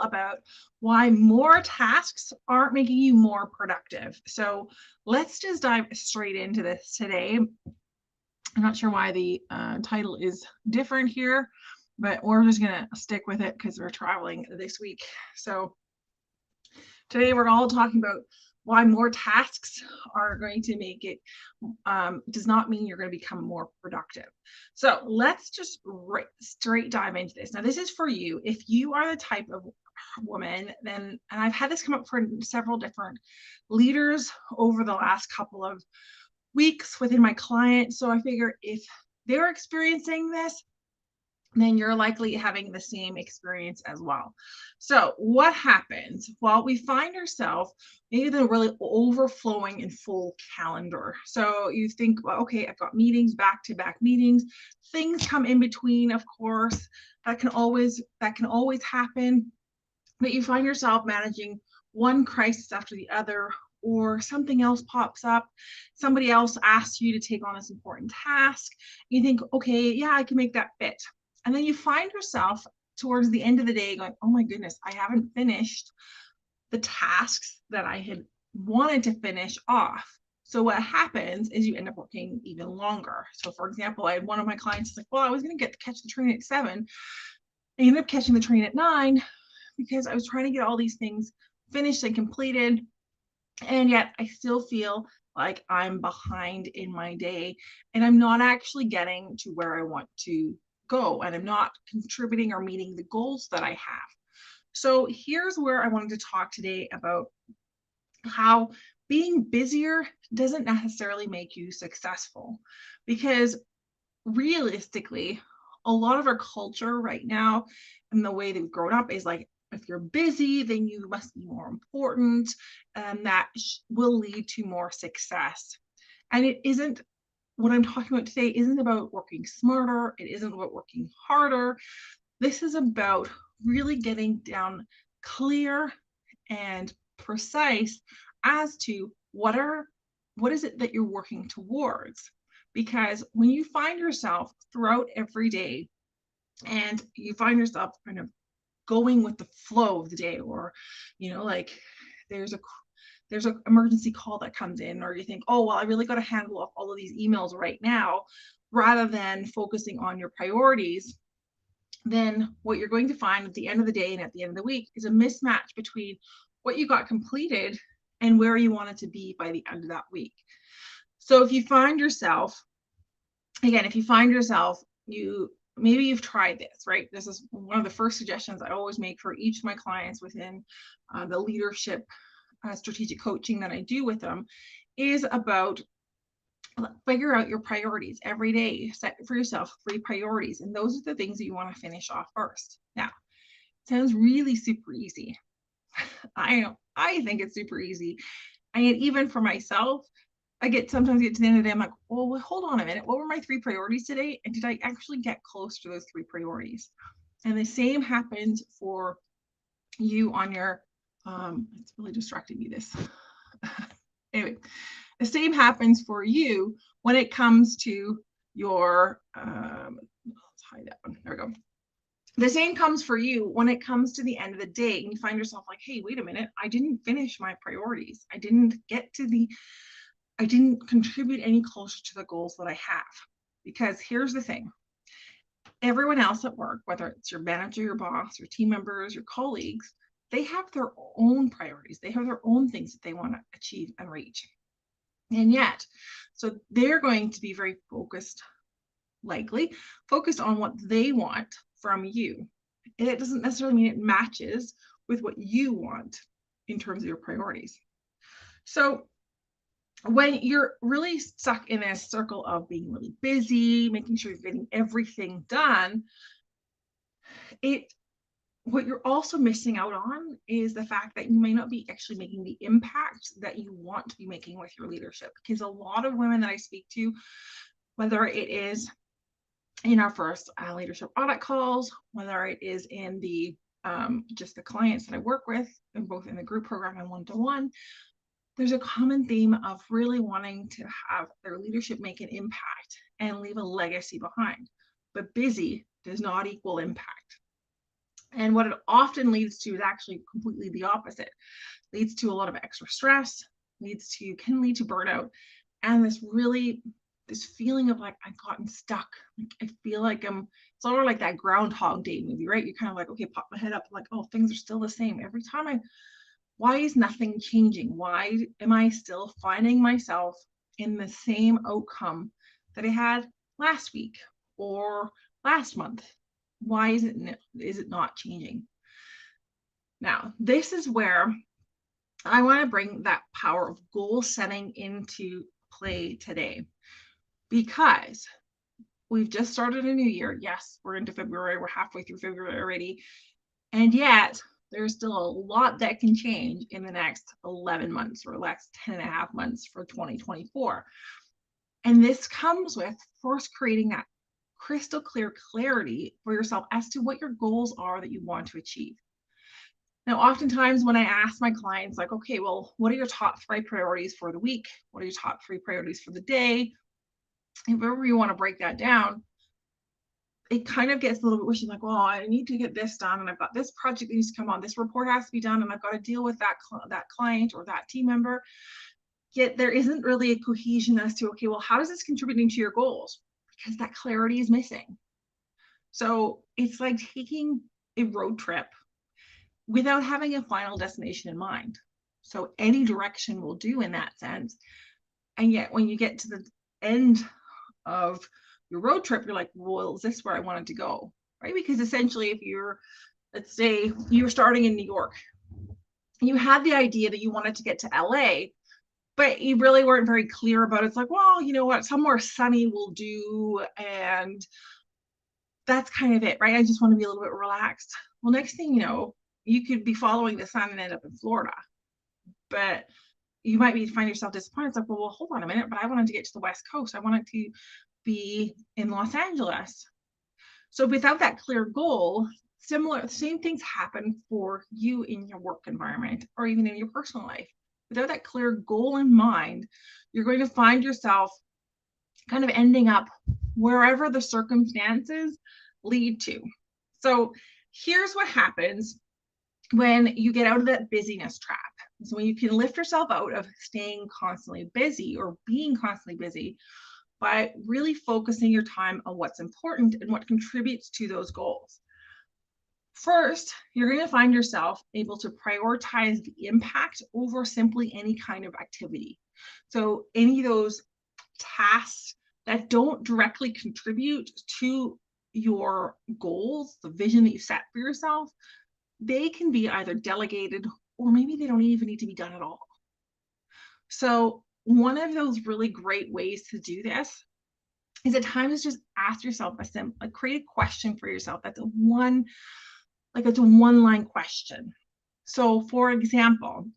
about why more tasks aren't making you more productive. So let's just dive straight into this today. I'm not sure why the title is different here, but we're just going to stick with it because we're traveling this week. So today we're all talking about why more tasks are going to make it does not mean you're going to become more productive. So let's just straight dive into this. Now, this is for you. If you are the type of woman, then, and I've had this come up for several different leaders over the last couple of weeks within my clients. So I figure if they're experiencing this, then you're likely having the same experience as well. So what happens? Well, we find ourselves maybe the really overflowing and full calendar. So you think, well, okay, I've got meetings, back-to-back meetings. Things come in between, of course. That can always happen. But you find yourself managing one crisis after the other, or something else pops up. Somebody else asks you to take on this important task. You think, okay, yeah, I can make that fit. And then you find yourself towards the end of the day going, oh my goodness, I haven't finished the tasks that I had wanted to finish off. So what happens is you end up working even longer. So for example, I had one of my clients like, well, I was going to catch the train at 7. I ended up catching the train at 9 because I was trying to get all these things finished and completed. And yet I still feel like I'm behind in my day and I'm not actually getting to where I want to go, and I'm not contributing or meeting the goals that I have. So here's where I wanted to talk today about how being busier doesn't necessarily make you successful, because realistically, a lot of our culture right now and the way they've grown up is like, if you're busy, then you must be more important, and that will lead to more success. And it isn't. What I'm talking about today isn't about working smarter. It isn't about working harder. This is about really getting down clear and precise as to what is it that you're working towards. Because when you find yourself throughout every day and you find yourself kind of going with the flow of the day, or like there's an emergency call that comes in, or you think, oh, well, I really got to handle off all of these emails right now, rather than focusing on your priorities, then what you're going to find at the end of the day and at the end of the week is a mismatch between what you got completed and where you wanted to be by the end of that week. So if you find yourself, maybe you've tried this, right? This is one of the first suggestions I always make for each of my clients within the leadership strategic coaching that I do with them, is about figure out your priorities every day. Set for yourself 3 priorities, and those are the things that you want to finish off first. Now, it sounds really super easy. I know, I think it's super easy. And even for myself, sometimes get to the end of the day, I'm like, well, hold on a minute. What were my 3 priorities today? And did I actually get close to those 3 priorities? And the same happens for you on your, it's really distracting me, this. Anyway, the same happens for you when it comes to your, let's hide that one. There we go. The same comes for you when it comes to the end of the day and you find yourself like, hey, wait a minute, I didn't finish my priorities. I didn't contribute any closer to the goals that I have. Because here's the thing. Everyone else at work, whether it's your manager, your boss, your team members, your colleagues, they have their own priorities. They have their own things that they want to achieve and reach. And yet, so they're going to be very likely focused on what they want from you. And it doesn't necessarily mean it matches with what you want in terms of your priorities. So when you're really stuck in a circle of being really busy, making sure you're getting everything done, what you're also missing out on is the fact that you may not be actually making the impact that you want to be making with your leadership. Because a lot of women that I speak to, whether it is in our first leadership audit calls, whether it is in the just the clients that I work with, and both in the group program and one-to-one, there's a common theme of really wanting to have their leadership make an impact and leave a legacy behind. But busy does not equal impact. And what it often leads to is actually completely the opposite. Leads to a lot of extra stress, can lead to burnout, and this feeling of like I've gotten stuck. Like I feel like I'm sort of like that Groundhog Day movie, right? You're kind of like, okay, pop my head up, like, oh, things are still the same. Every time why is nothing changing? Why am I still finding myself in the same outcome that I had last week or last month? Why is it not changing? Now, this is where I want to bring that power of goal setting into play today, because we've just started a new year. Yes, we're into February. We're halfway through February already. And yet there's still a lot that can change in the next 11 months or next 10 and a half months for 2024. And this comes with first creating that crystal clear clarity for yourself as to what your goals are that you want to achieve. Now, oftentimes when I ask my clients, like, okay, well, what are your top 3 priorities for the week? What are your top 3 priorities for the day? If ever you want to break that down, it kind of gets a little bit wishy, like, well, I need to get this done, and I've got this project that needs to come on, this report has to be done, and I've got to deal with that client or that team member. Yet there isn't really a cohesion as to, okay, well, how is this contributing to your goals? Because that clarity is missing. So it's like taking a road trip without having a final destination in mind. So any direction will do in that sense. And yet when you get to the end of your road trip, you're like, well, is this where I wanted to go? Right? Because essentially, if let's say you're starting in New York, you had the idea that you wanted to get to LA, but you really weren't very clear about it. It's like, well, you know what, somewhere sunny will do. And that's kind of it, right? I just want to be a little bit relaxed. Well, next thing you know, you could be following the sun and end up in Florida. But you might find yourself disappointed. It's like, well, hold on a minute, but I wanted to get to the West Coast. I wanted to be in Los Angeles. So without that clear goal, same things happen for you in your work environment or even in your personal life. Without that clear goal in mind, you're going to find yourself kind of ending up wherever the circumstances lead to. So here's what happens when you get out of that busyness trap. So when you can lift yourself out of staying constantly busy or being constantly busy by really focusing your time on what's important and what contributes to those goals. First, you're going to find yourself able to prioritize the impact over simply any kind of activity. So any of those tasks that don't directly contribute to your goals, the vision that you set for yourself, they can be either delegated or maybe they don't even need to be done at all. So one of those really great ways to do this is at times just ask yourself create a question for yourself that's a one-line question. So for example,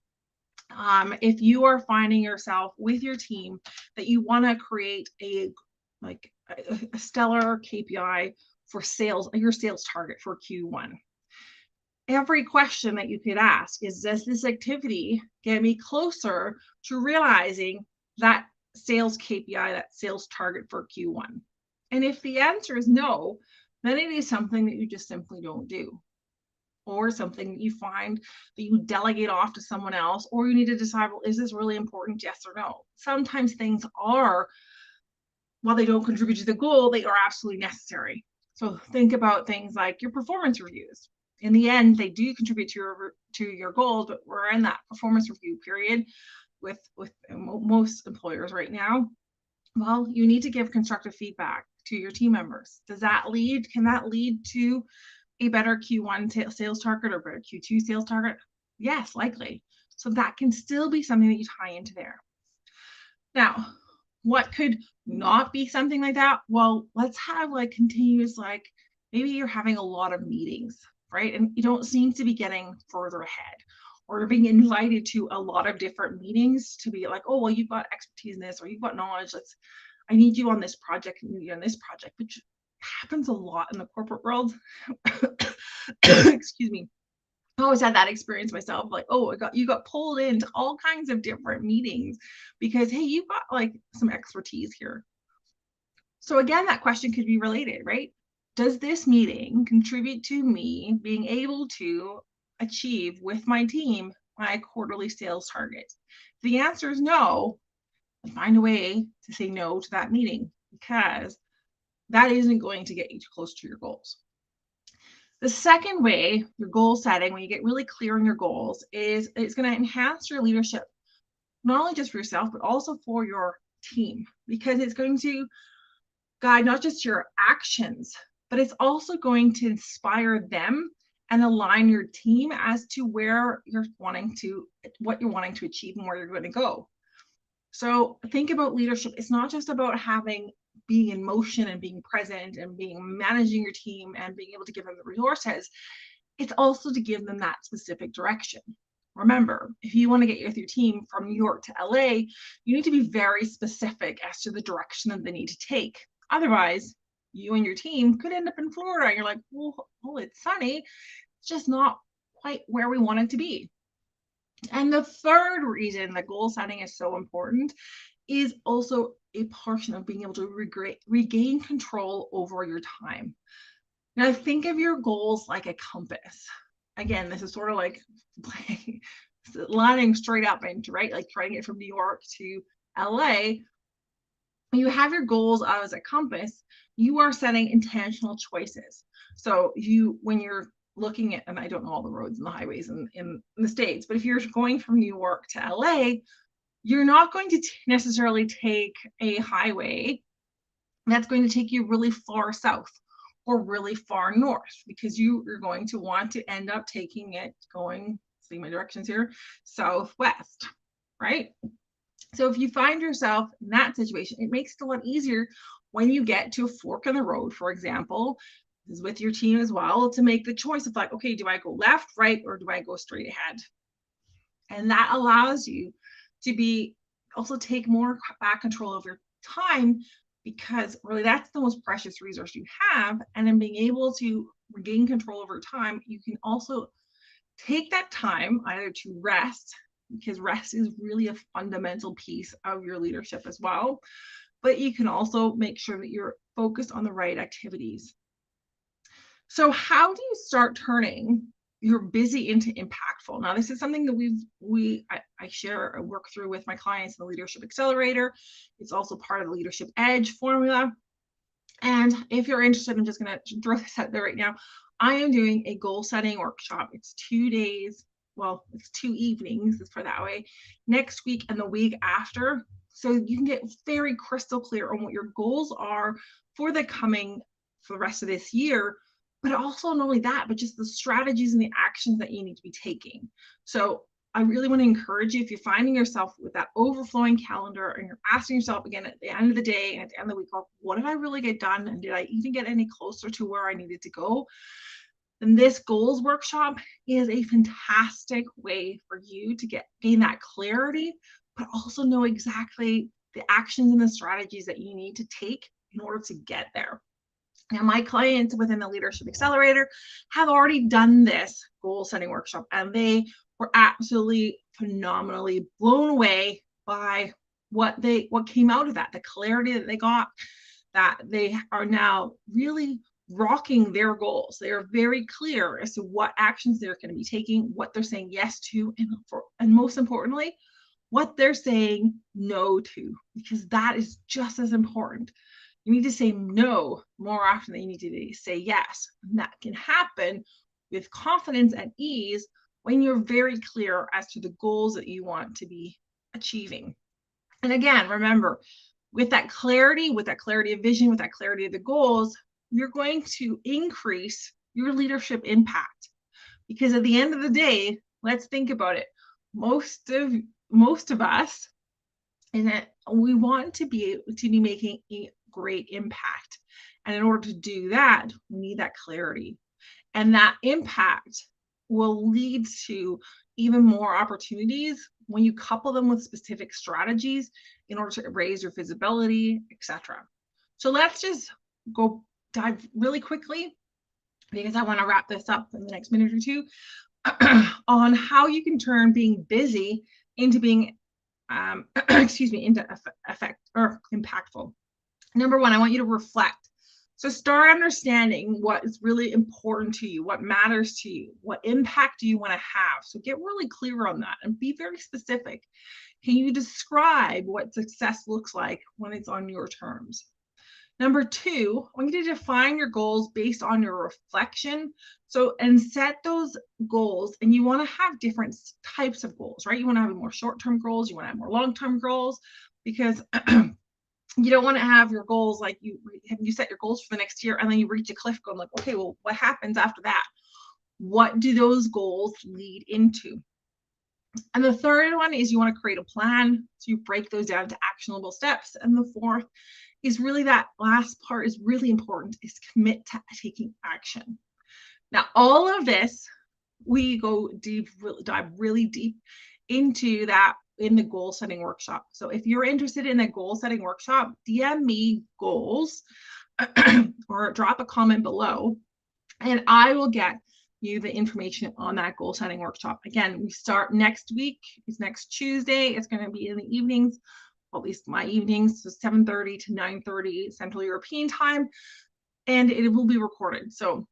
if you are finding yourself with your team that you want to create a stellar KPI for sales, your sales target for Q1, every question that you could ask is, does this activity get me closer to realizing that sales KPI, that sales target for Q1? And if the answer is no, then it is something that you just simply don't do, or something that you find that you delegate off to someone else, or you need to decide, well, is this really important? Yes or no. Sometimes things are, while they don't contribute to the goal, they are absolutely necessary. So think about things like your performance reviews. In the end, they do contribute to your goals, but we're in that performance review period with most employers right now. Well, you need to give constructive feedback to your team members. Can that lead to a better Q1 sales target or better Q2 sales target? Yes, likely. So that can still be something that you tie into there. Now, what could not be something like that? Well, let's have continuous, maybe you're having a lot of meetings, right? And you don't seem to be getting further ahead, or you're being invited to a lot of different meetings to be like, oh, well, you've got expertise in this, or you've got knowledge. I need you on this project, and you on this project, which happens a lot in the corporate world. Excuse me. I always had that experience myself, like, oh, you got pulled into all kinds of different meetings because, hey, you've got some expertise here. So again, that question could be related, right? does this meeting contribute to me being able to achieve with my team my quarterly sales target? If the answer is no, find a way to say no to that meeting, because that isn't going to get you close to your goals. The second way, your goal setting, when you get really clear on your goals, is it's going to enhance your leadership, not only just for yourself, but also for your team, because it's going to guide not just your actions, but it's also going to inspire them and align your team as to what you're wanting to achieve and where you're going to go. So think about leadership. It's not just about being in motion and being present and managing your team and being able to give them the resources. It's also to give them that specific direction. Remember, if you want to get with your team from New York to LA, you need to be very specific as to the direction that they need to take. Otherwise, you and your team could end up in Florida and you're like, well, it's sunny. It's just not quite where we want it to be. And the third reason that goal setting is so important is also a portion of being able to regain control over your time. Now, think of your goals like a compass. Again, this is sort of like lining straight up into, right? Like trying to get from New York to LA. When you have your goals as a compass, you are setting intentional choices. So when you're looking at, and I don't know all the roads and the highways in the States, but if you're going from New York to LA, you're not going to necessarily take a highway that's going to take you really far south or really far north, because you're going to want to end up taking it going, see my directions here, southwest, right? So if you find yourself in that situation, it makes it a lot easier when you get to a fork in the road, for example, is with your team as well, to make the choice of like, okay, do I go left, right, or do I go straight ahead? And that allows you to also take more back control of your time, because really that's the most precious resource you have. And in being able to regain control over time, you can also take that time either to rest, because rest is really a fundamental piece of your leadership as well, but you can also make sure that you're focused on the right activities. So how do you start turning your busy into impactful? Now, this is something that I work through with my clients in the Leadership Accelerator. It's also part of the Leadership Edge formula. And if you're interested, I'm just going to throw this out there right now. I am doing a goal setting workshop. It's 2 days. Well, it's 2 evenings, let's put it that way, next week and the week after. So you can get very crystal clear on what your goals are for the rest of this year. But also not only that, but just the strategies and the actions that you need to be taking. So I really want to encourage you, if you're finding yourself with that overflowing calendar and you're asking yourself again at the end of the day and at the end of the week, what did I really get done? And did I even get any closer to where I needed to go? Then this goals workshop is a fantastic way for you to gain that clarity, but also know exactly the actions and the strategies that you need to take in order to get there. Now, my clients within the Leadership Accelerator have already done this goal setting workshop, and they were absolutely phenomenally blown away by what came out of that, the clarity that they got, that they are now really rocking their goals. They are very clear as to what actions they're going to be taking, what they're saying yes to, and most importantly, what they're saying no to, because that is just as important. You need to say no more often than you need to say yes. And that can happen with confidence and ease when you're very clear as to the goals that you want to be achieving. And again, remember, with that clarity of vision, with that clarity of the goals, you're going to increase your leadership impact. Because at the end of the day, let's think about it. Most of us, and that we want to be making a great impact. And in order to do that, we need that clarity. And that impact will lead to even more opportunities when you couple them with specific strategies in order to raise your visibility, etc. So let's just dive really quickly, because I want to wrap this up in the next minute or two, on how you can turn being busy into being into effect or impactful. Number one, I want you to reflect. So start understanding what is really important to you, what matters to you, what impact do you want to have. So get really clear on that and be very specific. Can you describe what success looks like when it's on your terms? Number two, I want you to define your goals based on your reflection. So, and set those goals, and you want to have different types of goals, right? You want to have more short-term goals, you want to have more long-term goals, because you don't want to have your goals like you set your goals for the next year and then you reach a cliff going like, okay, well, what happens after that? What do those goals lead into? And the third one is you want to create a plan. So you break those down to actionable steps. And the fourth is really, that last part is really important, is commit to taking action. Now, all of this, we go deep, dive really deep into that in the goal setting workshop. So if you're interested in the goal setting workshop, DM me goals or drop a comment below, and I will get you the information on that goal setting workshop. Again, we start next week. It's next Tuesday. It's going to be in the evenings, at least my evenings, so 7:30 to 9:30 Central European time, and it will be recorded. So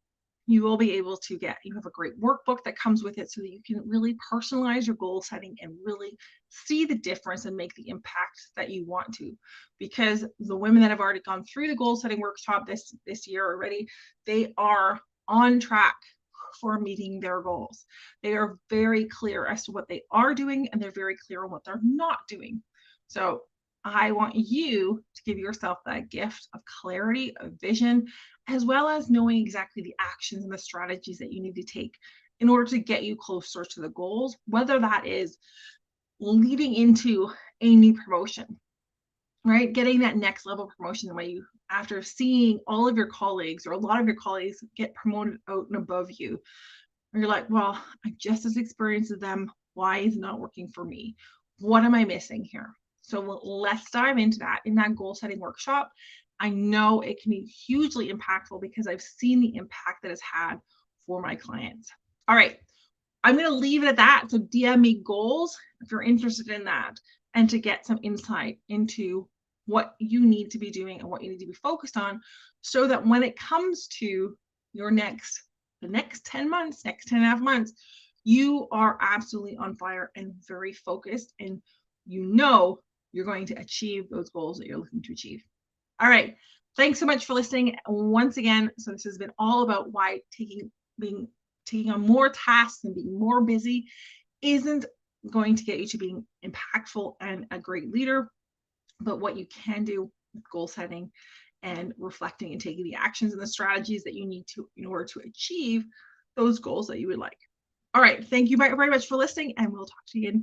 you will be able to you have a great workbook that comes with it so that you can really personalize your goal setting and really see the difference and make the impact that you want to. Because the women that have already gone through the goal setting workshop this year already, they are on track for meeting their goals. They are very clear as to what they are doing, and they're very clear on what they're not doing. So I want you to give yourself that gift of clarity, of vision, as well as knowing exactly the actions and the strategies that you need to take in order to get you closer to the goals, whether that is leading into a new promotion, right? Getting that next level promotion where you, after seeing all of your colleagues or a lot of your colleagues get promoted out and above you, you're like, well, I'm just as experienced as them. Why is it not working for me? What am I missing here? So let's dive into that in that goal setting workshop. I know it can be hugely impactful because I've seen the impact that it's had for my clients. All right, I'm going to leave it at that. So DM me goals if you're interested in that, and to get some insight into what you need to be doing and what you need to be focused on, so that when it comes to your the next 10 months, next 10 and a half months, you are absolutely on fire and very focused, and you know you're going to achieve those goals that you're looking to achieve. All right. Thanks so much for listening once again. So this has been all about why taking on more tasks and being more busy isn't going to get you to being impactful and a great leader, but what you can do with goal setting and reflecting and taking the actions and the strategies that you need to in order to achieve those goals that you would like. All right. Thank you very, very much for listening, and we'll talk to you again